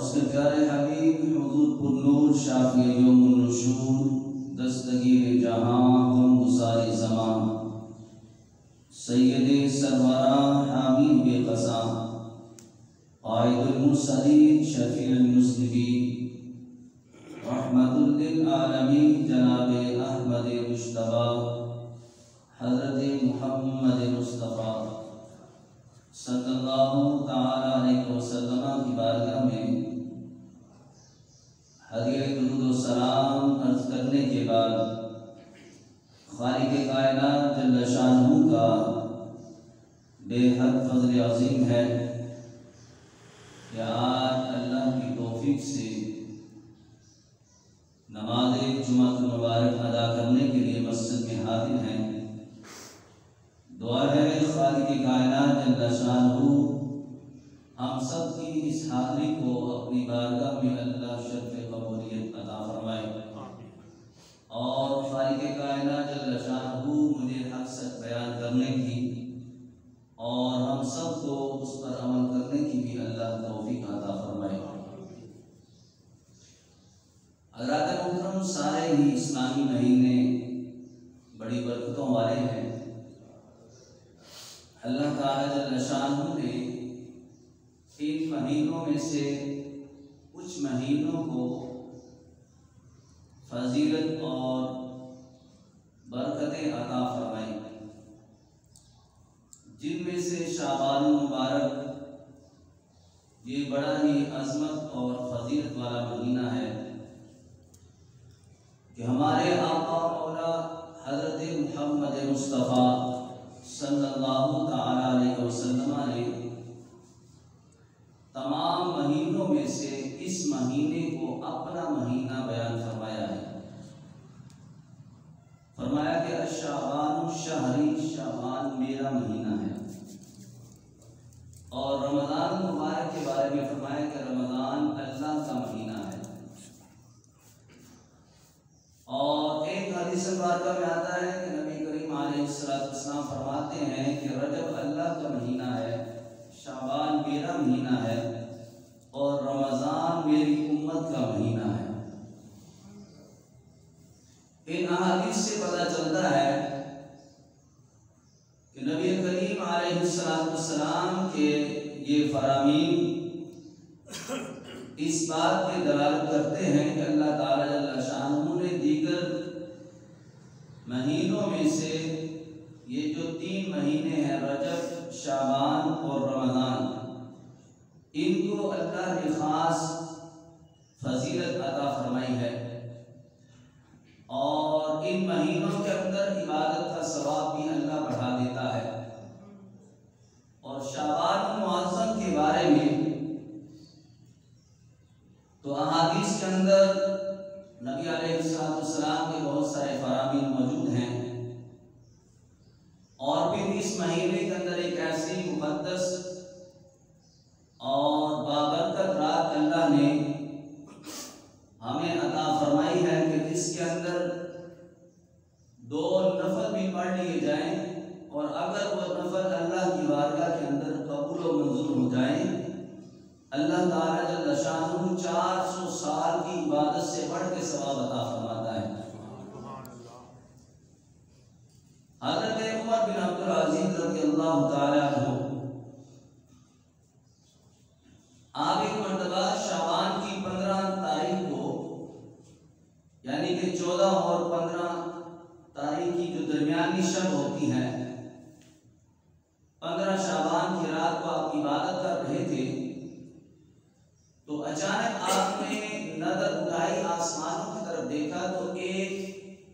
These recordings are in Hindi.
उसके प्यारे हबीब हुजूर पुन्नूर शाफ़ी यौमुन नुशूर दस्तगीर जहां हम गुसारी ज़मान सैयदे सरवरा हामी बेक़सा आइदुल मुरसलीन शफीउल मुज़निबीन रहमतुल लिल आलमीन जनाबे अहमद मुज्तबा हज़रत मुहम्मद मुस्तफ़ा सल्लल्लाहु तआला अलैहि वसल्लम की बारगाह में हदिया दुरूद व सलाम अर्ज करने के बाद खालिक़ कायनात जल्ल शानहू का बेहद फज़ल अज़ीम है कि आज अल्लाह की तौफीक से नमाज जुमातुल मुबारक अदा करने के लिए मस्जिद में हाजिर हैं। दुआ है खालिक़ कायनात जल्ल शानहू हम सब की इस हाज़िरी को अपनी बारगाह में अल्लाह शर्फ़ कबूलियत अता फरमाए और खालिक़ कायनात जल्ल शानहू मुझे हक़ सच बयान करने की और हम सब को उस पर अमल करने की भी अल्लाह तौफ़ीक़ अता फरमाए। हज़रात मुहतरम, सारे ही इस्लामी महीने बड़ी बरकतों वाले हैं। अल्लाह ताला जल्ल शानहू ने इन महीनों में से कुछ महीनों को फजीलत और बरकतें अता फरमाई, जिनमें से शाबान मुबारक ये बड़ा ही अज़मत और फजीलत वाला महीना है कि हमारे आका मौला हज़रत मुहम्मद मुस्तफ़ा सल्लल्लाहु तआला अलैहि वसल्लम ने तमाम महीनों में से इस महीने को अपना महीना बयान फरमाया है। फरमाया कि अश-शाबानु शहरी, शाबान मेरा महीना है। और रमज़ान मुबारक के बारे में फरमाया कि रमज़ान अल्लाह का महीना है। और एक हदीस मुबारक में आता है कि नबी करीम अलैहिस्सलाम फरमाते हैं कि रजब अल्लाह का महीना है, शाबान मेरा महीना है और रमज़ान मेरी उम्मत का महीना है। इन अहादीस से पता चलता है कि नबी करीम अलैहिस्सलाम के ये फरामीन इस बात पे दलालत करते हैं कि अल्लाह ताला जल्ल शानहू ने दीगर महीनों में से ये जो 3 महीने हैं रजब, शाबान और रमज़ान, इनको अल्लाह ने ख़ास फजीलत अता फरमाई है और इन महीनों के अंदर इबादत का सवाब भी अल्लाह बढ़ा देता है। और शाबान मुअज़्ज़म के बारे में तो अहादीस के अंदर नबी अलैहिस्सलाम के बहुत सारे फरामीन मौजूद हैं और फिर इस महीने के अंदर एक ऐसी मुक़द्दस और बाबरकत रात अल्लाह ने हमें अता फरमाई है कि जिसके अंदर 2 नफल भी पढ़ लिए जाएं और अगर वो नफल अल्लाह की बारगाह के अंदर कबूल व मंजूर हो जाएं, अल्लाह ताला जल्ल शानहू 400 साल की इबादत से बढ़ के सवाब अता फरमाता है। हज़रत उमर बिन अब्दुल अजीज रज़ियल्लाहु ताला अन्हु आप एक मर्तबा शाबान की 15 तारीख को, यानी कि 14 और 15 तारीख की जो दरमियानी शब होती है, 15 शाबान की रात को आप इबादत कर रहे थे तो अचानक आपने नजर उठाई, आसमानों की तरफ देखा तो एक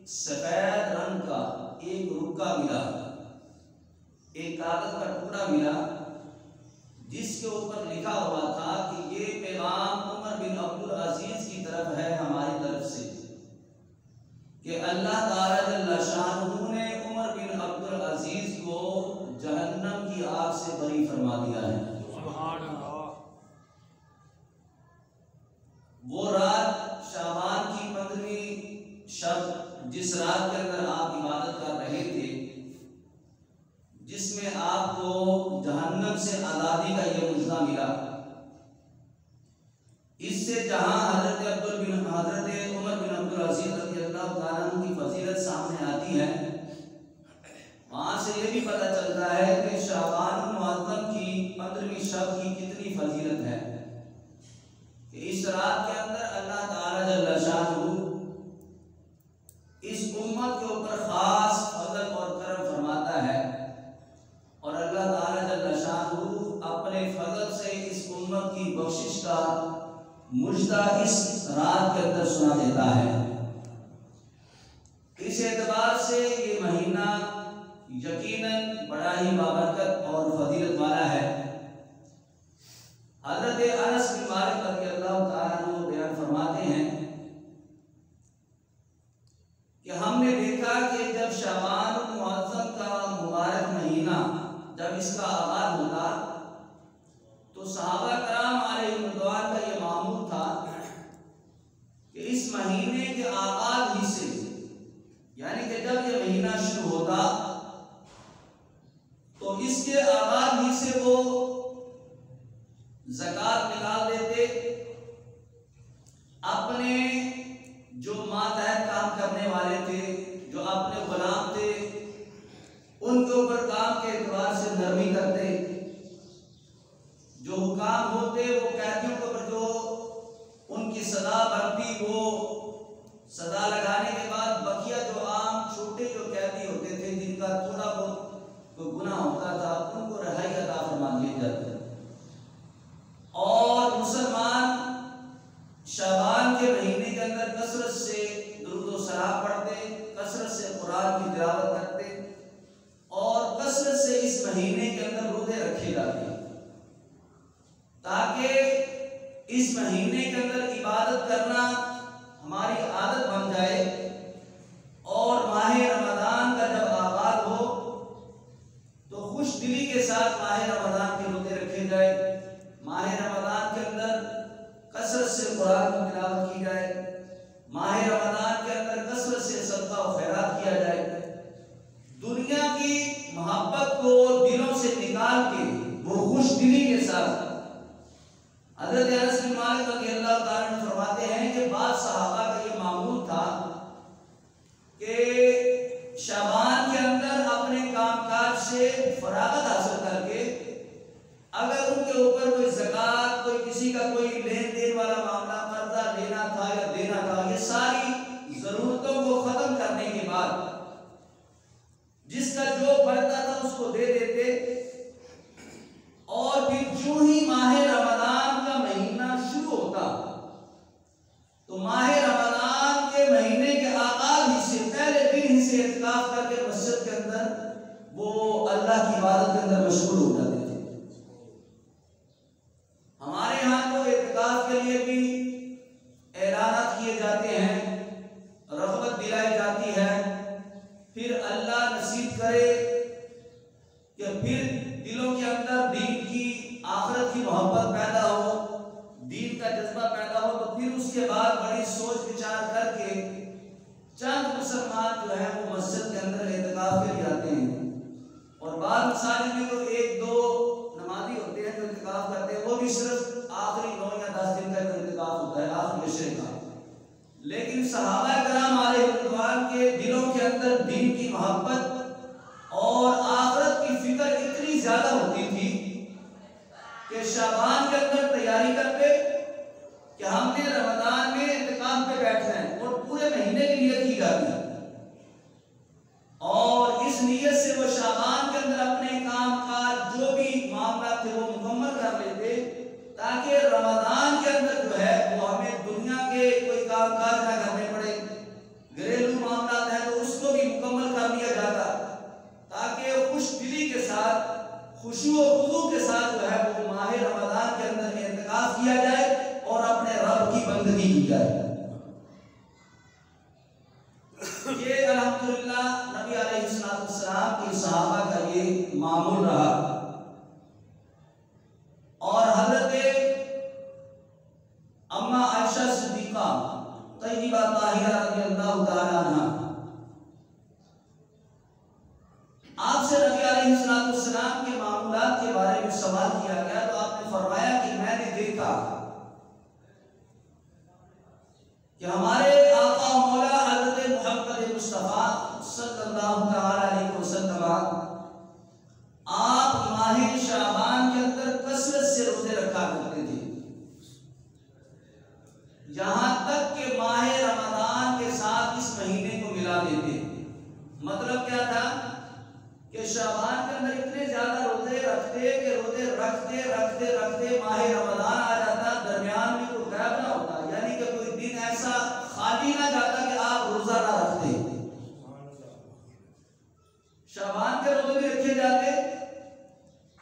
सफेद रंग का एक रुक्का मिला, एक कागज का टुकड़ा मिला जिसके ऊपर लिखा हुआ था कि ये पैगाम उमर बिन अब्दुल अजीज की तरफ है, हमारी तरफ से, कि अल्लाह ताला जल्ल शानहू ने उमर बिन अब्दुल अजीज को जहन्नम की आग से बरी फरमा दिया है। सुभान अल्लाह। वो रात शाबान की 15वीं शब, जिस रात के अंदर आप इबादत कर रहे थे, जिसमें आपको जहन्नम से आज़ादी का यह मुजदा मिला, इससे जहां हजरत उमर बिन अब्दुल अजीज रज़ियल्लाहु ताला अन्हु की फजीलत सामने आती है, वहां से ये भी पता चलता है कि शाबानुल मुअज़्ज़म की 15वीं शब की कितनी फजीलत है। कि इस रात के अंदर अल्लाह ताला जल्ला शानुहु इस उम्मत के ऊपर खास फजल और करम फरमाता है, और अल्लाह ताला जल्ला शानुहु अपने फजल से इस उम्मत की बख्शिश का मुजदा इस रात के अंदर सुना देता है। इस एतबार से ये महीना यकीनन बड़ा ही बाबरकत और फजीलत वाला है। हज़रत अनस बिन मालिक रज़ियल्लाहु ताला अन्हु बयान फरमाते हैं कि हमने देखा कि जब शाबानुल मुअज़्ज़म का मुबारक महीना जब इसका आगाज होता तो सहाबा कराम अलैहिर्रिज़वान का ये मामूल था कि इस महीने के आगाज ही से, यानी कि जब ये महीना शुरू होता तो इसके आगाज ही से वो ज़कात निकाल देते, अपने जो मातहत काम करने वाले थे, जो अपने गुलाम थे, उनके ऊपर काम के एतबार से नरमी करते, जो हुकाम होते वो कैदियों के ऊपर जो उनकी सदा बनती वो सदा लगाने के बाद बकिया जो आम छोटे जो कैदी होते थे जिनका थोड़ा बहुत कोई गुनाह होता था उनको रिहाई अता फरमा दिए जाते। और मुसलमान शाबान के महीने के अंदर कसरत से दुरूद व सलाम पढ़ते, कसरत से कुरान की तिलावत करते और कसरत से इस महीने के अंदर रोजे रखे जाते ताकि इस महीने के अंदर इबादत करना हमारी आदत बन जाए। और माह रमजान का जब आगाज हो तो खुश दिली के साथ माह रमजान के रोजे रखे जाए, माह रमजान के अंदर कसरत से कुरान की तिलावत की जाए, माह रमजान के अंदर कसरत से सदका और खैरात किया जाए। दुनिया की मोहब्बत को दिलों से निकाल के वो खुश दिली के साथ हज़रत अनस बिन मालिक रज़ियल्लाहु ताला अन्हु फरमाते हैं कि बाद सहाबा का ये मामूल था कि शाबान के अंदर अपने कामकाज से फरागत हासिल करके अगर उनके ऊपर कोई ज़कात, कोई किसी का कोई लेन देन वाला मामला, कर्जा लेना था या देना था, ये सारी जरूरतों को खत्म करने के बाद जिसका जो बढ़ता था उसको दे देते। और फिर जो ही माह रमजान का महीना शुरू होता तो माह रमजान के महीने के आगाज ही से पहले दिन ही से इत्काफ करके मस्जिद के अंदर वो अल्लाह की इबादत के अंदर मशगूल हो जाते थे। हमारे यहाँ तो इत्काफ के लिए भी ऐलानात किए जाते हैं, रग़बत दिलाई जाती है, फिर अल्लाह नसीब करे कि फिर दिलों के अंदर दीन की, आखिरत की मोहब्बत पैदा हो, दीन का जज्बा पैदा हो, तो फिर उसके बाद बड़ी सोच विचार करके चंद मुसलमान जो है वो मस्जिद के अंदर इत्काफ के लिए आते हैं। और बाद मसाजिद में तो एक दो नमाजी होते हैं जो इत्काफ करते हैं, वो भी सिर्फ आखिरी 9 या 10 दिन का इत्काफ होता है, आखिरी अशरे का। लेकिन सहाबा कराम अलैहिर्रिज़वान के दिलों के अंदर दीन की मोहब्बत और आखिरत की फिक्र इतनी ज्यादा होती थी कि शाबान के अंदर तैयारी करते कि हमने रमजान में इत्काफ पे बैठना है और पूरे महीने की नियत की जाती है। और इस नियत से वो शाबान के अंदर अपने काम काज जो भी मामला थे वो मुकम्मल कर लेते ताकि रमजान के अंदर जो है वो हमें दुनिया के कोई काम काज ना करने पड़े, घरेलू मामला है तो उसको भी मुकम्मल कर लिया जाता ताकि खुश दिली के साथ, खुशू और खुजू के साथ जो है वो माह रमजान के अंदर इत्काफ किया जाए और अपने रब की बंदगी की जाए। ये अल्हम्दुलिल्लाह नबी अलैहिस्सलाम के सहाबा का ये मामूल रहा। और हजरत अम्मा आयशा सिद्दीका तय्यबा ताहिरा रज़ियल्लाहु ताला अन्हा आपसे नबी अलैहिस्सलाम के मामूलात के बारे में सवाल किया गया तो आपने फरमाया कि मैंने देखा कि हमारे आका मौला हज़रत मोहम्मद मुस्तफ़ा सल्लल्लाहु अलैहि वसल्लम आप माह शाबान के अंदर कसरत से रोजे रखा करते थे, यहां तक कि माह रमजान के साथ इस महीने को मिला देते। मतलब क्या था कि शाबान के अंदर इतने ज्यादा रोजे रखते कि रोजे रखते रखते रखते माह रमजान आ जाता, दरमियान में कोई गैप ना होता, यानी कि कोई दिन ऐसा खाली ना जाता कि आप रोजा ना रखते। शाबान के रोजे भी रखे जाते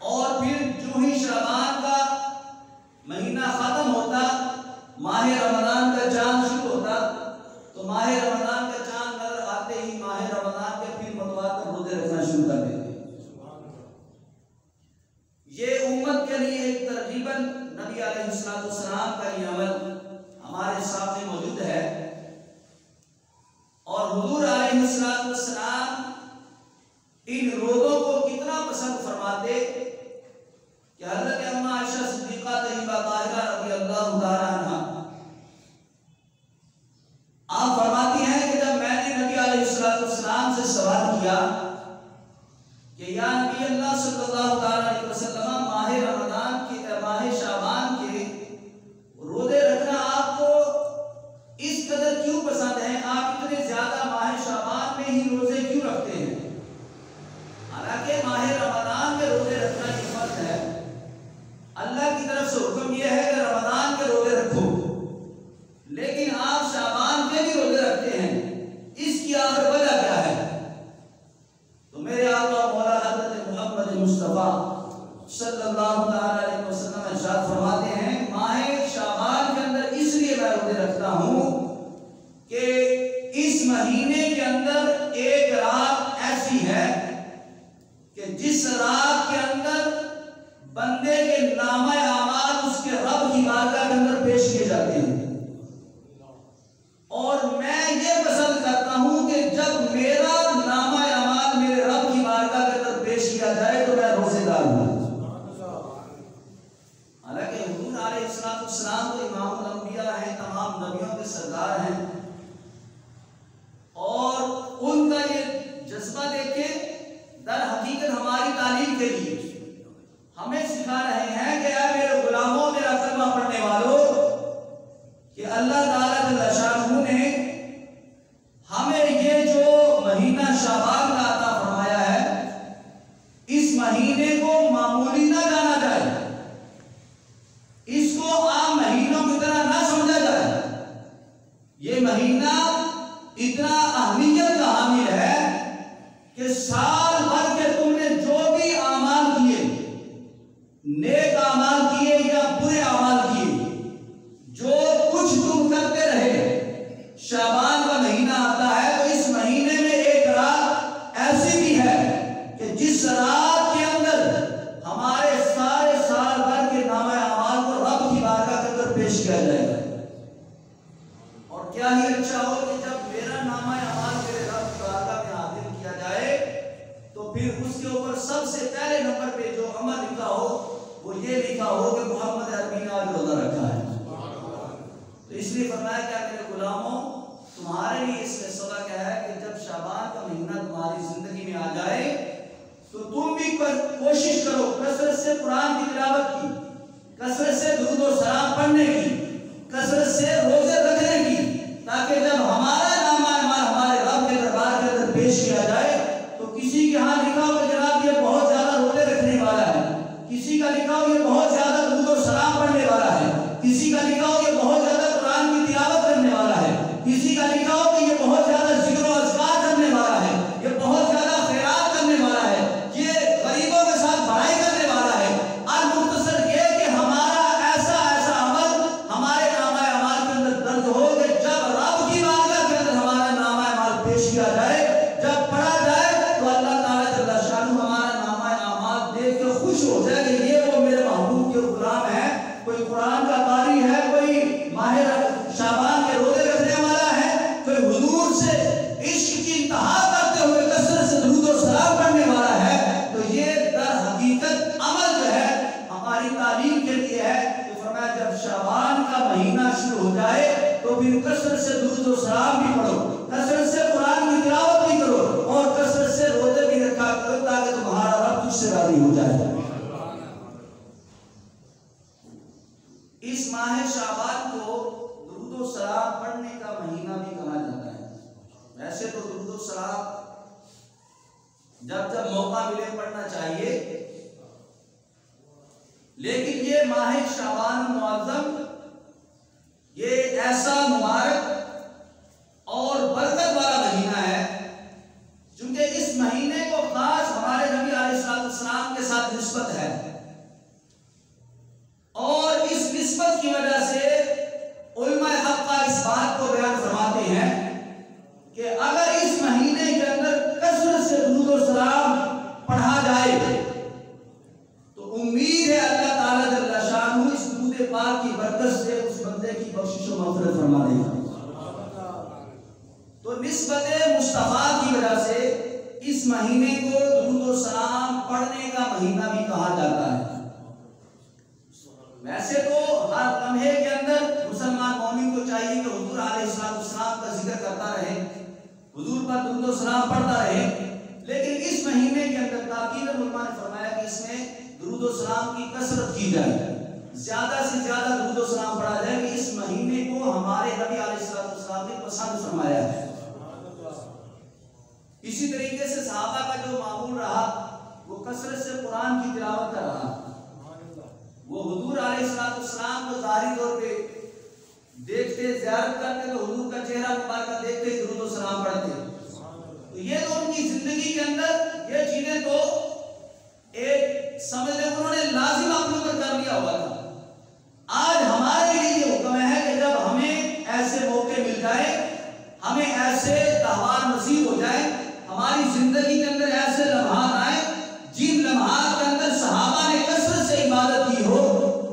और फिर जो ही शाबान का महीना खत्म होता, माह रमजान का चांद शुरू होता, तो माह रमजान का चांद नजर आते ही माह रमजान के फिर मतवार रोजे रखना शुरू कर देते। ये उम्मत के लिए एक तरकीबन नबी अलैहिस्सलाम का ये अमल हमारे सामने मौजूद है। और हुजूर अलैहिस्सलाम इन रोजों को कितना पसंद फरमाते कि हज़रत अम्मा आयशा सिद्दीक़ा तय्यबा ताहिरा रज़ियल्लाहु ताला अन्हा आप फरमाती हैं कि जब मैंने नबी अलैहिस्सलाम से सवाल किया कि या नबी अल्लाह सल्लल्लाहु अलैहि वसल्लम माह रमजान के माह शाबान के रोजे रखना आपको इस कदर क्यों पसंद है, आप इतने ज्यादा माह शाबान में ही रोजे क्यों रखते हैं? हालांकि माह रमजान के रोजे रखना की फर्ज है, अल्लाह की तरफ से हुक्म यह है कि रमजान के रोजे रखो, लेकिन आप शाबान के भी रोजे रखते हैं, इसकी आखिर वजह क्या है? तो मेरे आका मौला हज़रत मोहम्मद मुस्तफ़ा सल्लल्लाहु अलैहि वसल्लम इरशाद फरमाते हैं, माह शाबान के अंदर इसलिए मैं रोजे रखता हूं कि इस महीने के अंदर एक रात ऐसी है कि जिस रात के अंदर बंदे के नामा आमाल उसके रब की बारगाह के अंदर पेश किए जाते हैं। और मैं ये पसंद करता हूं कि जब मेरा नामा आमाल मेरे रब की बारगाह के अंदर पेश किया जाए तो मैं रोजेदार हूं। हालांकि हुजूर अलैहिस्सलाम तो इमामुल अंबिया हैं, तमाम नबियों के सरदार हैं, और उनका ये जज्बा देखे दर हकीकत हमारी तालीम के लिए हमें सिखा रहे हैं कि यार मेरे गुलामों, मेरा कलमा पढ़ने वालों, कि अल्लाह ताला जल्ल शानहू ने हमें ये जो महीना शाबान का अता फरमाया है, इस महीने को मामूली ना जाना जाए, इसको आम महीनों की तरह ना समझा जाए। ये महीना इतना अहमियत का हामिल है कि साल भर के तुमने जो भी आमाल किए, नेक आमाल किए या बुरे आमाल किए, जो कुछ तुम करते रहे, शाबान का महीना आता है तो इस महीने में एक रात ऐसी भी है कि जिस रात के अंदर हमारे सारे साल भर के नामा आमाल को रब की बारगाह के अंदर पेश किया जाएगा। और क्या ही अच्छा हो कि जब मेरा नामा आमाल मेरे रब की बारगाह में हाजिर किया जाए तो फिर उसके ऊपर सबसे पहले नंबर पे जो अमल लिखा हो वो ये लिखा हो कि मोहम्मद अरबी ने आज रोजा रखा है। तो इसलिए फरमाया क्या मेरे गुलामों, तुम्हारे लिए इसमें सबक है कि जब शाबान का महीना तुम्हारी जिंदगी में आ जाए तो तुम भी कोशिश करो कसरत से कुरान की तिलावत की, कसरत से दुरूद और सलाम पढ़ने की, कसरत से रोजे रखने की, ताकि जब हमारा नामा अमाल हमारे रब के दरबार के अंदर पेश किया जाए तो किसी के यहाँ लिखा हो जनाब ये बहुत ज्यादा रोजे रखने वाला है, किसी का लिखा हो ये बहुत ज्यादा दुरूद और सलाम पढ़ने वाला है, किसी का लिखा हो ये बहुत ज्यादा कुरान की तिलावत करने वाला है, किसी का लिखा हो कि ये बहुत ज्यादा जिक्र और अज़कार करने वाला है, ये बहुत ज्यादा खैरात करने वाला है, ये गरीबों के साथ भलाई करने वाला है। अल मुख्तसर ये कि हमारा ऐसा ऐसा अमल हमारे नामा अमाल के अंदर दर्ज हो कि जब रब की बारगाह के अंदर हमारा नामा अमाल पेश किया जाए, जब पढ़ा जाए तो अल्लाह ताला जल्ल शानहू हमारा नामा अमाल देख के खुश हो जाए कि ये वो मेरे महबूब के गुलाम है, कोई कुरान का कारी है, कोई माहिर शाबान के रोजे रखने वाला है, कोई हुजूर से इश्क की इंतहा करते हुए कसरत से दुरूद और सलाम पढ़ने वाला है। तो ये दर हकीकत अमल जो है हमारी तालीम के लिए है। तो फरमाया जब शाबान का महीना शुरू हो जाए तो तो फिर कसरत से दुरूद और सलाम भी पढ़ो, कसरत से कुरान की तिलावत भी करो और कसरत से रोजे भी रखा करो ताकि तुम्हारा रब तुझसे राजी हो जाए। इस माह शाबान को दुरूद और सलाम पढ़ने का महीना भी कहा जाता है। वैसे तो दुरूद और सलाम जब जब मौका मिले पढ़ना चाहिए, लेकिन ये माह शाबान मुअज़्ज़म ये ऐसा मुबारक और बरकत वाला महीना है, क्योंकि इस महीने को खास हमारे नबी अलैहिस्सलाम के साथ निस्बत है और इस निस्बत की वजह से उलमाए हक़ इस बात को बयान फरमाते हैं कि अगर इस महीने के अंदर कसरत से दुरूद और सलाम पढ़ा जाए तो उम्मीद है अल्लाह ताला जल्ल शानहू इस दुरूद पाक की बरकत से उस बंदे की बख्शिश और मग़फ़िरत फरमा देगा। तो निस्बत मुस्तफ़ा की वजह से इस महीने को दुरूद और सलाम पढ़ने का महीना भी कहा जाता है। वैसे तो हर लम्हे के अंदर मुसलमान मौमिन को चाहिए कि हुजूर अलैहिस्सलाम का जिक्र करता रहे, हुजूर पर दुरूद और सलाम पढ़ता रहे, लेकिन इस महीने के अंदर ताकीदन उलमा ने फरमाया कि इसमें दुरूद और सलाम की कसरत की जाए, ज्यादा से ज्यादा दुरूद और सलाम पढ़ा जाए कि इस महीने को हमारे नबी अलैहिस्सलाम ने पसंद फरमाया है। इसी तरीके से सहाबा का जो मामूल रहा वो कसरत से कुरान की तिलावत का रहा। वो हुजूर अलैहिस्सलाम को ज़ाहिरी तौर पे देखते, ज़ियारत करते तो हुजूर का चेहरा मुबारक देखते ही दुरूद और सलाम पढ़ते। तो ये तो उनकी जिंदगी के अंदर ये चीजें तो एक समझ ले उन्होंने लाजिम अपने ऊपर कर लिया हुआ था। आज हमारे लिए ये हुक्म है कि जब हमें ऐसे मौके मिल जाए, हमें ऐसे त्योहार नसीब हो जाए, हमारी जिंदगी के अंदर ऐसे लम्हात आए जिन लम्हात के अंदर सहाबा ने कसरत से इबादत की हो,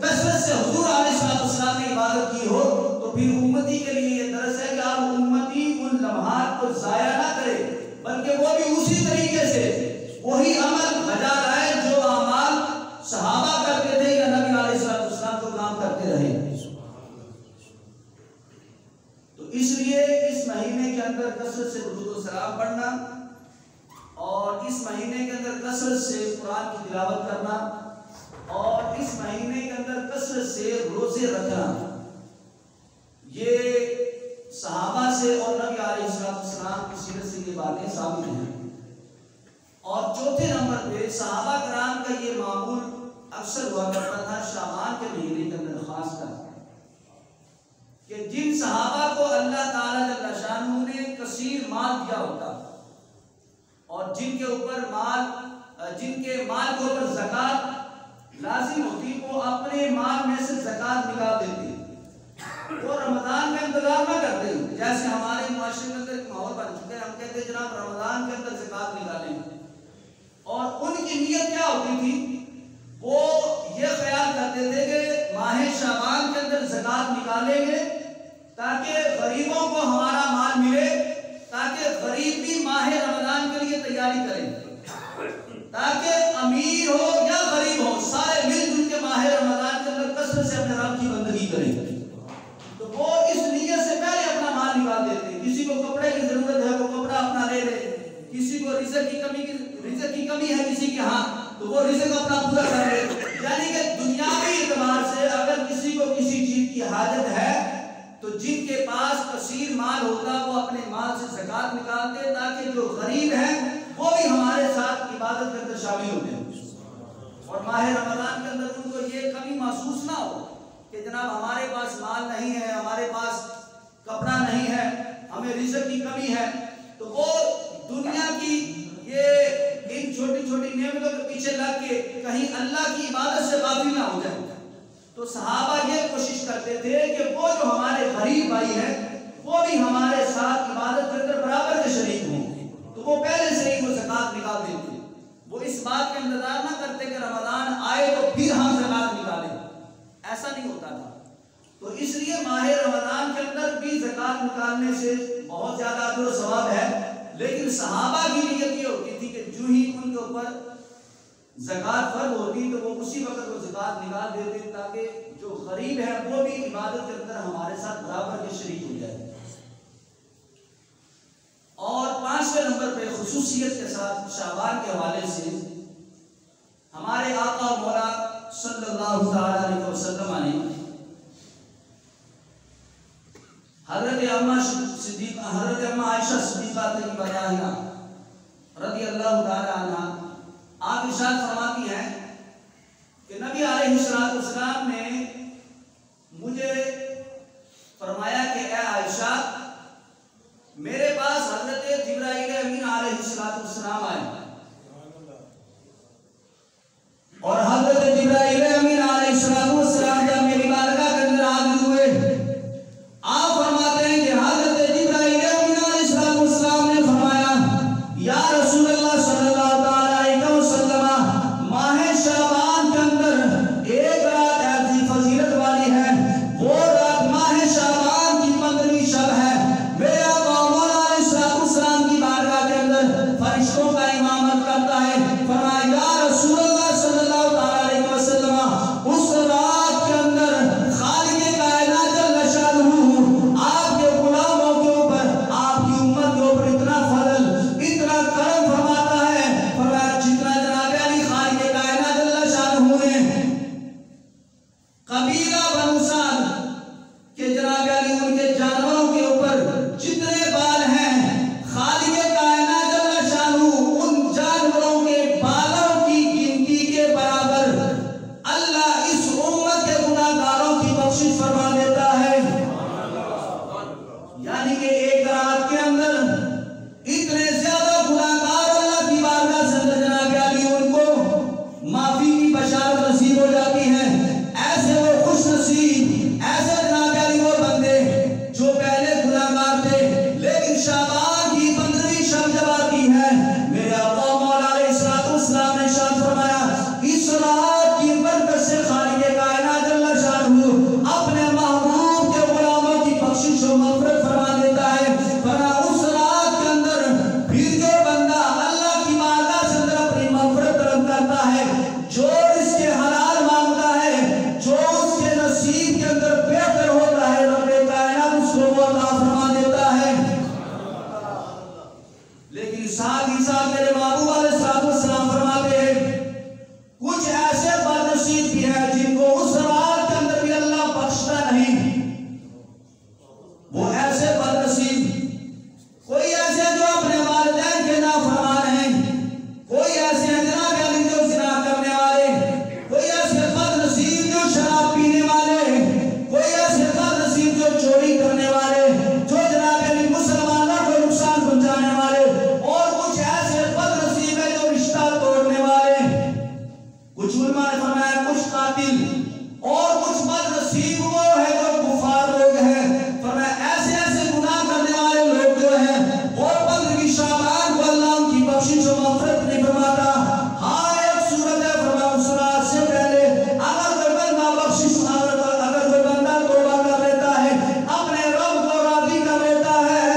कसरत से हुजूर अलैहिस्सलाम ने इबादत की हो, तो फिर उम्मती के लिए ये दर्स है कि आप उम्मती उन लम्हात को जाया ना करे, बल्कि वो भी उसी तरीके से वही अमल बजा रहे जो अमाल सहाबा करते थे या नबी अलैहिस्सलाम को काम करते रहे। तो इसलिए इस महीने के अंदर कसरत से दुरूद और सलाम पढ़ना और इस महीने के अंदर कसरत से कुरान की तिलावत करना और इस महीने के अंदर कसरत से रोजे रखना, ये सहाबा से और नबी अलैहिस्सलाम की सीरत से ये बातें साबित हैं। और चौथे नंबर पे सहाबा कराम का ये मामूल अक्सर हुआ करता था शाबान के महीने के अंदर खासकर, कि जिन सहाबा को अल्लाह ताला जल्ल शानहू ने कसीर माल दिया होता और जिनके माल के ऊपर ज़कात लाजिम होती, वो अपने माल में से ज़कात निकाल देते, वो रमजान का इंतजार न करते। जैसे हमारे मुआशरे के अंदर माहौल बन चुका है, हम कहते हैं जनाब रमजान के अंदर ज़कात निकालें, और उनकी नीयत क्या होती थी, वो ये ख्याल करते थे कि माह शाबान के अंदर ज़कात निकालेंगे ताकि गरीबों को हमारा माल मिले, ताकि गरीब भी माह रमजान के लिए तैयारी करें, ताकि अमीर हो या गरीब हो सारे मिलजुल के माह रमजान के अंदर कसरत से अपने रब की बंदगी करें। तो वो इस नीयत से पहले अपना माल निकाल देते। किसी को कपड़े की जरूरत है वो कपड़ा अपना ले ले, किसी को रिज़्क़ की कमी है किसी के यहाँ, तो वो रिज़्क़ अपना पूरा कर ले। यानी कि दुनियावी एतबार से अगर किसी को किसी चीज की हाजत है तो जिनके पास कसीर माल होता वो अपने माल से ज़कात निकालते, ताकि जो गरीब हैं वो भी हमारे साथ इबादत के अंदर शामिल होते हैं और माह रमजान के अंदर उनको ये कमी महसूस ना हो कि जनाब हमारे पास माल नहीं है, हमारे पास कपड़ा नहीं है, हमें रिज़्क़ की कमी है। तो वो दुनिया की ये इन छोटी छोटी नेमतों के पीछे लग के कहीं अल्लाह की इबादत से गाफिल ना हो जाए। तो सहाबा ये कोशिश करते थे कि वो जो हमारे गरीब भाई हैं वो भी हमारे साथ इबादत के अंदर बराबर के शरीक हों, तो वो पहले से ही वो ज़कात निकाल देते। वो इस बात का इंतजार ना करते कि रमजान आए तो फिर हम ज़कात निकालें, ऐसा नहीं होता था। तो इसलिए माह रमजान के अंदर भी ज़कात निकालने से बहुत ज्यादा अजर और सवाब है, लेकिन सहाबा की नीयत ये होती थी कि जो ही उनके ऊपर ज़कात फर्ज होती तो वो उसी वक्त वो ज़कात निकाल देते ताकि जो गरीब है वो भी इबादत के अंदर हमारे साथ बराबर के शरीक हो जाए। और 5वें नंबर पे खुसूसियत के साथ शाबान के हवाले से हमारे आका और मौला सल्लल्लाहु अलैहि वसल्लम ने हज़रत अम्मा आयशा सिद्दीक़ा रज़ियल्लाहु ताला अन्हा आप इरशाद फरमाती हैं कि नबी अलैहिस्सलाम ने मुझे फरमाया कि ए आयशा, मेरे पास हज़रत जिब्राइल अमीन अलैहिस्सलाम आए और हज़रत जिब्राइल अमीन अलैहिस्सलाम जब मेरी बारगाह के अंदर हाजिर हुए, आप फरमाते हैं कि हज़रत जिब्राइल अमीन अलैहिस्सलाम ने फरमाया, या रसूल अल्लाह सल्लल्लाहु अलैहि वसल्लम, माह शाबान के अंदर एक रात ऐसी फजीलत वाली है, वो रात माह शाबान की 15वीं शब है। मेरे आका मौला अलैहिस्सलाम की बारगाह के अंदर फरिश्तों का इमामत करता है। फरमाया, या रसूल अल्लाह सल्लल्लाहु अलैहि वसल्लम, उस रात के अंदर खालिक़े कायनात जल्ल शानुहु आपके गुलामों के ऊपर, आपकी उम्मत के ऊपर इतना फजल, इतना करम फरमाता है। फरमाया, जितना जनाब अली खालिक़े कायनात जल्ल शानुहु ने कबीला बनु साद के जनाब अली उनके जानवरों के ऊपर जितने बाल हैं, खालिक़े कायनात जल्ल शानुहु उन जानवरों के बालों की गिनती के बराबर अल्लाह इस उम्मत के गुनाहगारों की बख्शिश फरमा देता है। यानी कि एक रात के अंदर इतने ज्यादा गुनाहगार अल्लाह की बारगाह से अंदर जनाब अली उनको माफी की बशारत नसीब हो जाती है। ऐसे वो खुश नसीब, ऐसे जनाब अली वो बंदे जो पहले गुनाहगार थे, लेकिन शाबान की 15वीं शब जब आती है, मेरे आका मौला अलैहिस्सलाम ने इरशाद फरमाया, इस रात की बरकत से खालिक़े कायनात जल्ल शानुहु अपने महबूब के गुलामों की बख्शिश और मग़फ़िरत फरमा देता है। फरमाया, उस रात के अंदर फिर जो बंदा अल्लाह की बारगाह से अंदर अपनी मग़फ़िरत तलब करता है, जो इसके हलाल मांगता है, जो उसके नसीब के अंदर बेहतर होता है, रब्बे कायनात उसको वो अता फरमा देता है। लेकिन साथ ही साथ मेरे महबूब अलैहिस्सलाम फरमाते हैं, कुछ ऐसे बदनसीब भी हैं जिनको उस रात के अंदर भी अल्लाह बख्शता नहीं। वो ऐसे बदनसीब, कोई ऐसे जो अपने वालिदैन के नाफरमान हैं, कोई ऐसे हैं जनाब अली जो ज़िना करने वाले, कोई ऐसे बदनसीब जो शराब पीने वाले, कोई ऐसे बदनसीब जो चोरी करने वाले, जो जनाब अली मुसलमानों को नुकसान पहुंचाने वाले, और कुछ ऐसे बदनसीब है जो रिश्ता तोड़ने वाले, कुछ उलमा ने फरमाया कुछ कातिल, और कुछ बदनसीब वो है जो कुफार लोग हैं। फरमाया, ऐसे ऐसे गुनाह करने वाले लोग जो हैं वो 15वीं शाबान को अल्लाह उनकी बख्शिश और मग़फ़िरत नहीं फरमाता। हाँ, एक सूरत है, फरमाया उस रात से पहले अगर कोई बंदा बख्शिश, अगर कोई बंदा तौबा कर लेता है, अपने रब को राज़ी कर लेता है,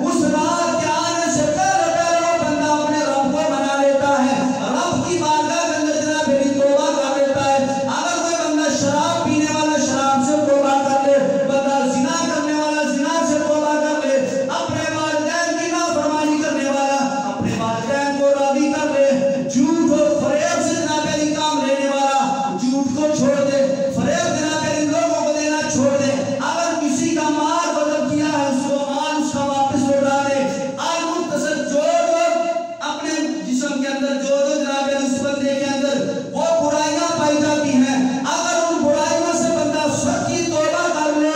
उस रात के आने से पहले पहले वो बंदा अपने रब को मना लेता है, रब की बारगाह के अंदर जनाब अली तौबा कर लेता है। अगर कोई बंदा शराब पीने वाला शराब से तौबा कर ले, बंदा ज़िना करने वाला ज़िना से तौबा कर ले, अपने वालिदैन की नाफरमानी करने वाला अपने वालिदैन को राज़ी कर ले, झूठ और फरेब से जनाब अली काम लेने वाला झूठ को छोड़ दे, फरेब जनाब अली लोगों को देना छोड़ दे, अगर किसी का माल बदल किया है उसको माल उसका वापस लौटा दे। आज मुख्तसर जो अपने जिस्म के अंदर जो जनाब अली उस बंदे के अंदर वो बुराइयां पाई जाती हैं, अगर उन बुराइयों से बंदा सच्ची तौबा कर ले,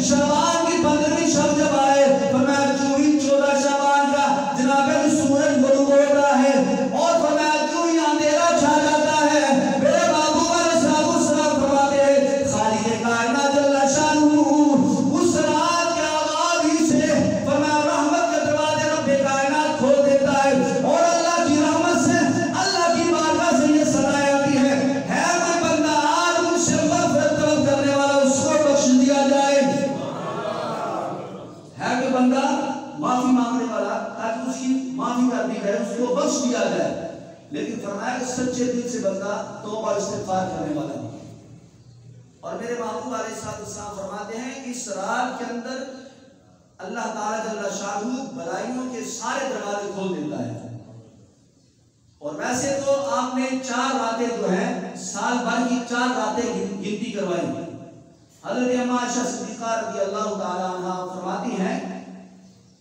शाबान की 15वीं शब जब आए, फरमाया जो ही 14 शाबान का जनाब अली सूरज गुरूब होता है, और फरमाया जो ही अंधेरा छा जाता है, मेरे महबूब अलैहिस्सलाम फरमाते हैं इस्तिग़फ़ार करने वाला हूँ। और मेरे महबूब अलैहिस्सलाम फरमाते हैं इस रात के अंदर अल्लाह ताला जल्ला शाहू बलाइयों के सारे दरवाजे खोल देता है। और वैसे तो आपने 4 रातें जो है साल भर की 4 रातें गिनती करवाई। हज़रत अम्मा आयशा सिद्दीक़ा रज़ियल्लाहु ताला अन्हा फरमाती हैं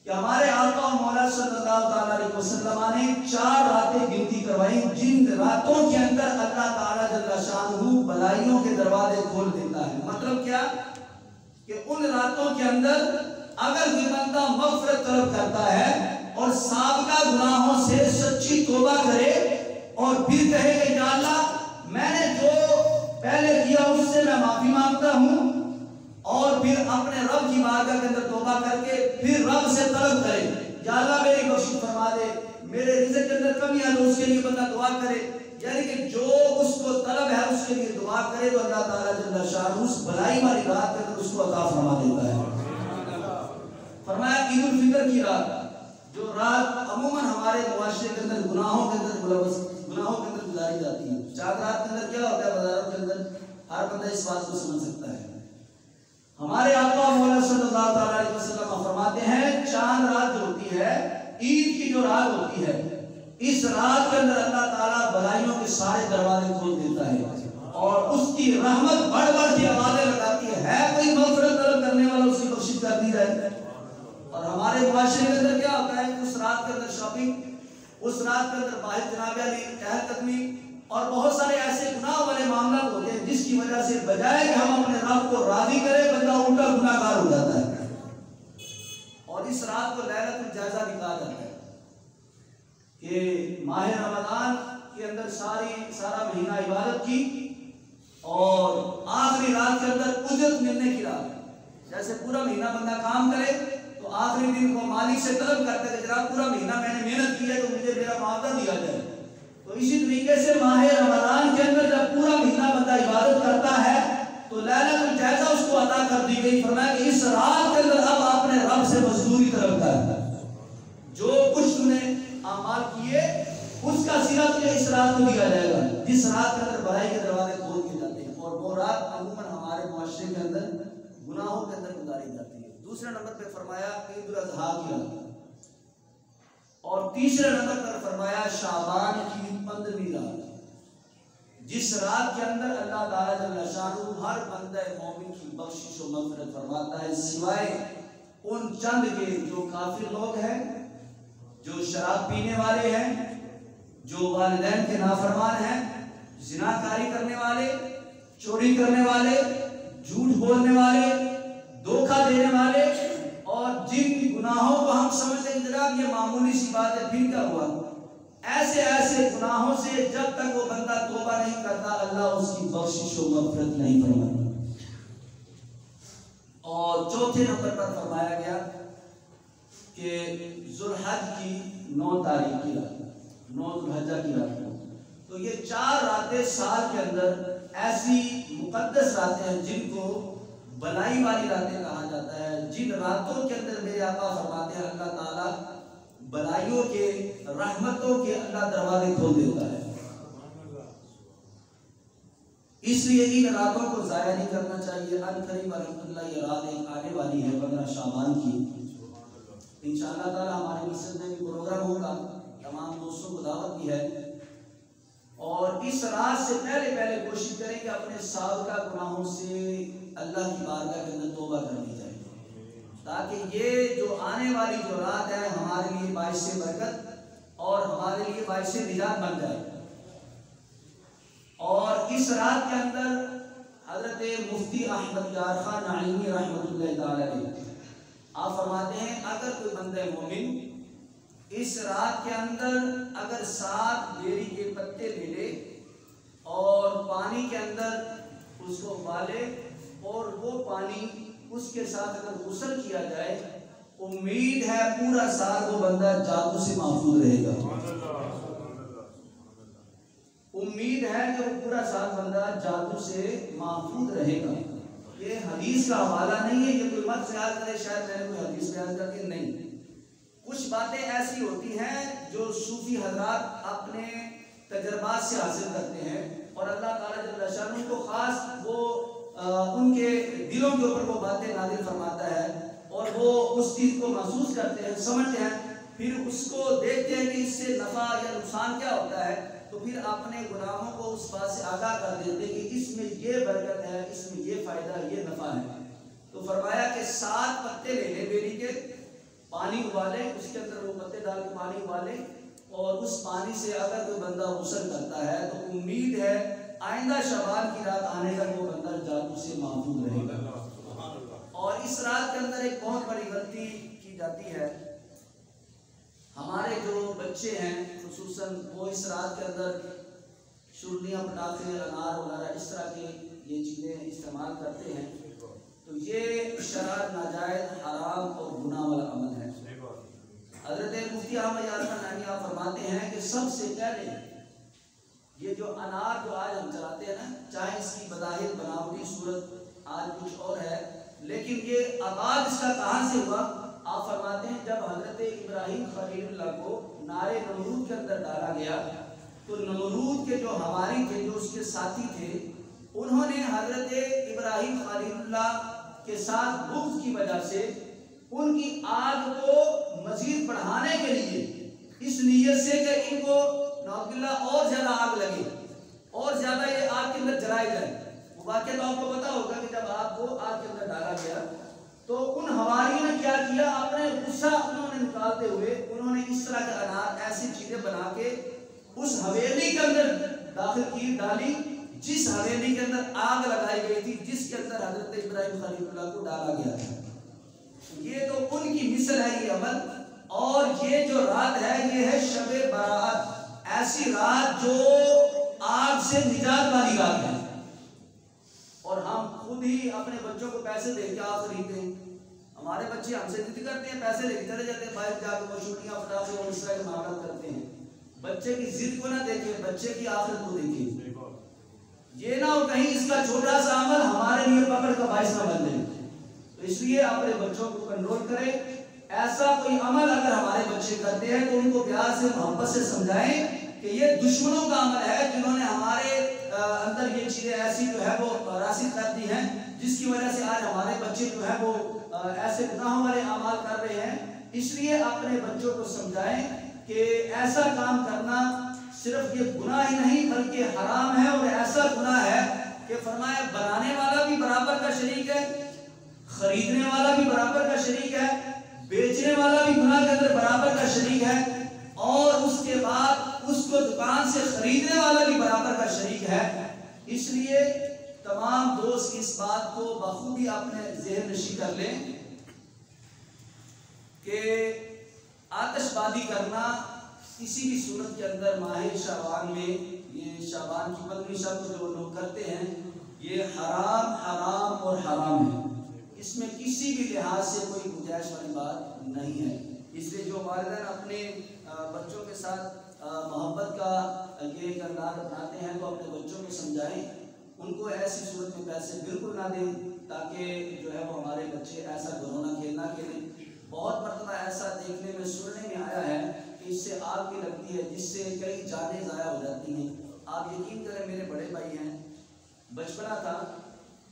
कि हमारे आका और मौला सल्लल्लाहु ताला अलैहि वसल्लम ने 4 रातें गिनती करवाई जिन रातों के अंदर अल्लाह ताला जल्ला शाहू बलाइयों के दरवाजे खोल देता है। मतलब क्या कि उन रातों के अंदर अगर कोई बंदा मग़फ़िरत तलब करता है और साबिक़ा गुनाहों से सच्ची तौबा करे और फिर कहे कि या अल्लाह मैंने जो पहले किया उससे मैं माफी मांगता हूँ, और फिर अपने रब की बारगाह के अंदर तौबा करके फिर रब से तलब करे या अल्लाह मेरी बख्शिश फरमा दे, मेरे रिज़्क़ के अंदर कमी है, तो उसके लिए बंदा दुआ करे। यानी कि जो उसको तलब है उसके लिए दुआ करे तो अल्लाह ताला जल्ला शाअनुहु उस भलाई वाली रात के अंदर उसको अता फरमा देता है। फरमाया ईद उल फितर की रात, जो रात अमूमन हमारे मुआशरे के अंदर गुनाहों के अंदर गुजारी जाती है। चांद रात के अंदर क्या होता है, बाजारों के अंदर हर बंदा इस बात को समझ सकता है। हमारे आका मौला सल्लल्लाहु अलैहि वसल्लम फरमाते हैं चांद रात जो होती है, ईद की जो रात होती है, इस रात के अंदर अल्लाह ताला बलाइयों के सारे दरवाजे खोल देता है और उसकी रहमत बढ़ बढ़ के आवाजें लगाती है कोई मग़फ़िरत तलब करने वाला उसकी बख्शिश कर दी जाए। और हमारे मुआशरे के अंदर क्या होता है, उस रात के अंदर शॉपिंग, उस रात के अंदर बाहर जनाबे टहलकदमी और बहुत सारे ऐसे गुनाह वाले मामला होते हैं जिसकी वजह से बजाय कि हम अपने रब को राजी करें बंदा उल्टा गुनाहगार हो जाता है। और इस रात को लैलतुल जायजा भी कहा जाता है कि माह रमजान के अंदर सारा महीना इबादत की और आखिरी रात के अंदर उजरत मिलने की रात। जैसे पूरा महीना बंदा काम करे तो आखिरी दिन को मालिक से तलब करता है कि जनाब पूरा महीना मैंने मेहनत की है तो मुझे मेरा मुआवजा दिया जाए। तो इसी तरीके से माह रमजान के अंदर जब पूरा महीना बंदा इबादत करता है तो लैलतुल जायजा उसको अता कर दी गई। फरमाया कि इस रात के अंदर अब अपने रब से मजदूरी तलब कर, जो कुछ तूने अमाल किए उसका सिला तुझे इस रात को दिया जाएगा, जिस रात के अंदर भलाई के दरवाजे खोल दिए जाते हैं। और वो रात अमूमन हमारे मुआशरे के अंदर गुनाहों के अंदर गुजारी जाती है। दूसरे नंबर पे फरमाया ईद उल अज़हा की रात, और तीसरे नंबर पर फरमाया शाबान की 15वीं रात, जिस रात के अंदर अल्लाह ताला जल्ला शाअनुहु हर बंदे मोमिन की बख्शिश और मग़फ़िरत फरमाता है सिवाय उन चंद के जो काफिर लोग हैं, जो शराब पीने वाले हैं, जो वालिदैन के नाफरमान हैं, ज़िनाकारी करने वाले, चोरी करने वाले, झूठ बोलने वाले, धोखा देने वाले, और जिन गुनाहों को हम समझते हैं जनाब ये मामूली सी बात है फिर क्या हुआ, ऐसे गुनाहों से जब तक वो बंदा तौबा नहीं करता अल्लाह उसकी बख्शिश और मग़फ़िरत नहीं फरमाता। और चौथे नंबर पर फरमाया गया कि ज़ुल्हज की 9 तारीख की रात, 9 ज़ुल्हज्जा की रात को। तो ये 4 रातें साल के अंदर ऐसी मुक़द्दस रातें हैं जिनको भलाई वाली रातें कहा जाता है, जिन रातों के अंदर मेरे आका फरमाते हैं अल्लाह ताला भलाइयों के, रहमतों के अल्लाह दरवाजे खोल देता है। इसलिए इन रातों को ज़ाया नहीं करना चाहिए। अन-क़रीब अल्हम्दुलिल्लाह ये रात एक आने वाली है 15 शाबान की, इंशाअल्लाह ताला हमारे मस्जिद में भी प्रोग्राम होगा, तमाम दोस्तों को दावत भी है। और इस रात से पहले कोशिश करें कि अपने साबिक़ा गुनाहों से अल्लाह की बारगाह के अंदर तौबा करनी चाहिए, ताकि ये जो आने वाली जो रात है हमारे लिए बाइस बरकत और हमारे लिए बाइस निजात बन जाए। और इस रात के अंदर हज़रत मुफ्ती अहमद यार खान नईमी रहमतुल्लाह तआला अलैह आप फरमाते हैं अगर कोई बंदा मोमिन इस रात के अंदर अगर 7 बेरी के पत्ते ले ले और पानी के अंदर उसको उबाले और वो पानी उसके साथ अगर गुस्ल किया जाए, उम्मीद है पूरा साल वो बंदा जादू से महफूज रहेगा। उम्मीद है कि वो पूरा साल बंदा जादू से महफूज रहेगा। ये हदीस का हवाला नहीं है, ये कोई मत ख्याल करे शायद मैंने कोई हदीस बयान करके, नहीं। कुछ बातें ऐसी होती हैं जो सूफी हजरात अपने तजर्बात से हासिल करते हैं और अल्लाह ताला जल्ल शान को खास वो उनके दिलों के ऊपर वो बातें नाज़िल फरमाता है और वो उस चीज को महसूस करते हैं, समझते हैं, फिर उसको देखते हैं कि इससे नफा या नुकसान क्या होता है, तो फिर अपने गुनाहों को उस बात से आगाह कर देते हैं कि इसमें ये बरकत है, इसमें ये फायदा, ये नफा है। तो फरमाया कि 7 पत्ते ले ले बेरी के, पानी उबाले, उसके अंदर वो पत्ते डाल के पानी उबाले और उस पानी से अगर कोई बंदा गुस्ल करता है तो उम्मीद है आइंदा शबान की रात आने तक वो बंदा जादू से महफूज रहेगा। और इस रात के अंदर एक बहुत बड़ी गलती की जाती है, हमारे जो बच्चे हैं खुसूसन वो इस रात के अंदर शुरनियाँ, पटाखे, अनार वगैरह इस तरह के ये चीज़ें इस्तेमाल करते हैं, तो ये शराब, नाजायज, हराम और गुनाह वाला अमल है। हज़रत मुफ्ती अहमद यार नहमी आप फरमाते हैं कि सबसे पहले ये जो अनार जो आज हम चलाते हैं ना, चाहे इसकी बज़ाहिर बनावटी सूरत आज कुछ और है, लेकिन ये आगाज़ इसका कहाँ से हुआ? आप फरमाते हैं जब हज़रत इब्राहिम खलीलुल्लाह को नारे नमरूद के अंदर डाला गया तो नमरूद के जो हवारी थे, जो उसके साथी थे, उन्होंने हज़रत इब्राहिम खलीलुल्लाह के साथ बुग़्ज़ की वजह से उनकी आग को मजीद बढ़ाने के लिए, इस नीयत से कि इनको नाउज़ुबिल्लाह और ज्यादा आग लगे और ज्यादा ये आग के अंदर जलाए जाए। वो वाक़या तो आपको पता होगा कि जब आग को आग के अंदर डाला गया तो उन हवारियों ने क्या किया, अपने गुस्सा उन्होंने निकालते हुए उन्होंने इस तरह के अनार, ऐसी चीजें बना के उस हवेली के अंदर दाखिल की, डाली, जिस हवेली के अंदर आग लगाई गई थी, जिसके अंदर हज़रत इब्राहिम खलीलुल्लाह को डाला गया था। ये तो उनकी मिसल है ये अमल। और ये जो रात है ये है शबे बरात, ऐसी रात जो आग से निजात वाली रात है। और हम खुद ही अपने बच्चों को पैसे दे के आप खरीदते हैं, हमारे बच्चे हमसे जिद करते हैं, पैसे लेके चले जाते हैं, बाहर जाकर वो छुट्टियां पटाखे और इस तरह के मामला करते हैं। बच्चे की जिद को ना देखिए, बच्चे की आखिरत को देखिए। ये ना हो कहीं इसका छोटा सा अमल हमारे लिए पकड़ का बायस ना बन जाए। तो इसलिए अपने बच्चों को कंट्रोल करें। ऐसा कोई अमल अगर हमारे बच्चे करते हैं तो उनको प्यार से, मोहब्बत से समझाएं कि ये दुश्मनों का अमल है, जिन्होंने हमारे अंदर ये चीजें ऐसी जो है वो रासिक कर दी हैं, जिसकी वजह से आज हमारे बच्चे जो है वो ऐसे गुनाहों वाले अमाल कर रहे हैं। इसलिए अपने बच्चों को समझाएं कि ऐसा काम करना सिर्फ ये गुनाह ही नहीं बल्कि हराम है, और ऐसा गुनाह है कि फरमाया बनाने वाला भी बराबर का शरीक है, खरीदने वाला भी बराबर का शरीक है, बेचने वाला भी गुनाह के अंदर बराबर का शरीक है, और उसके बाद उसको दुकान से खरीदने वाला भी बराबर का शरीक है। इसलिए तमाम दोस्त इस बात को बखूबी अपने ज़हन नशी कर लें कि आतिशबाजी करना किसी भी सूरत के अंदर माह शाबान में, ये शाबान की 15वीं शब जो लोग करते हैं, ये हराम हराम और हराम है। इसमें किसी भी लिहाज से कोई गुंजाइश वाली बात नहीं है। इसलिए जो वालिदैन अपने बच्चों के साथ मोहब्बत का ये एक अंदाज अपनाते हैं तो अपने बच्चों को समझाएं, उनको ऐसी सूरत में पैसे बिल्कुल ना दें ताकि जो है वो हमारे बच्चे ऐसा घिनौना खेलना खेलें। बहुत मरतबा ऐसा देखने में, सुनने में आया है कि इससे आग भी लगती है, जिससे कई जानें ज़ाया हो जाती हैं। आप यकीन करें, मेरे बड़े भाई हैं, बचपना था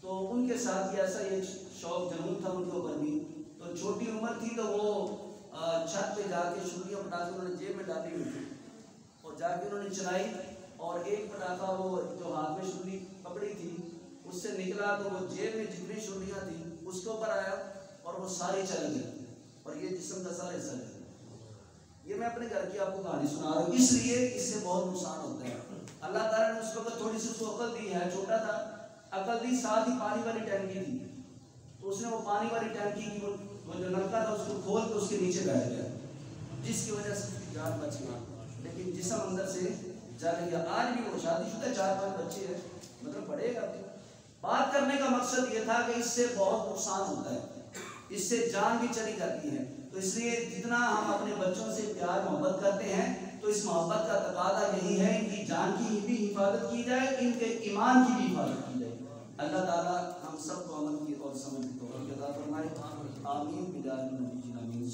तो उनके साथ भी ऐसा ये शौक जुनून था उनके ऊपर भी। तो छोटी उम्र थी तो वो छत पे जाके शुरुआत पटाखे उन्होंने जेब में डाली हुई थी और जाके उन्होंने चलाई, और एक पटाखा वो जो हाथ में शुरुआत पकड़ी थी उससे निकला तो वो जेब में जितनी शुरुआत थी उसके ऊपर आया और वो सारी चल गई और ये जिस्म का सारा हिस्सा गया। ये मैं अपने घर की आपको कहानी सुना रहा हूँ, इसलिए इससे बहुत नुकसान होता है। अल्लाह ताला ने उसको थोड़ी सी उसको अकल दी है, छोटा था, अकल दी, साथ ही पानी वाली टैंकी थी, तो उसने वो पानी वाली टैंकी की वो जो नलका था उसको खोल के उसके नीचे बैठ गया, जिसकी वजह से उसकी जान बच गई, लेकिन जिस्म अंदर से जल गया। आज भी वो शादीशुदा 4-5 बच्चे हैं, मतलब पढ़ेगा। बात करने का मकसद ये था कि इससे बहुत नुकसान होता है, इससे जान भी चली जाती है। तो इसलिए जितना हम अपने बच्चों से प्यार मोहब्बत करते हैं तो इस मोहब्बत का तकादा यही है इनकी जान की भी हिफाजत की जाए, इनके ईमान की भी हिफाजत की जाए। अल्लाह ताला हम सबको अमल की और समझ की तौफीक अता फरमाए। आमीन। बिजाह नबी जी आमीन।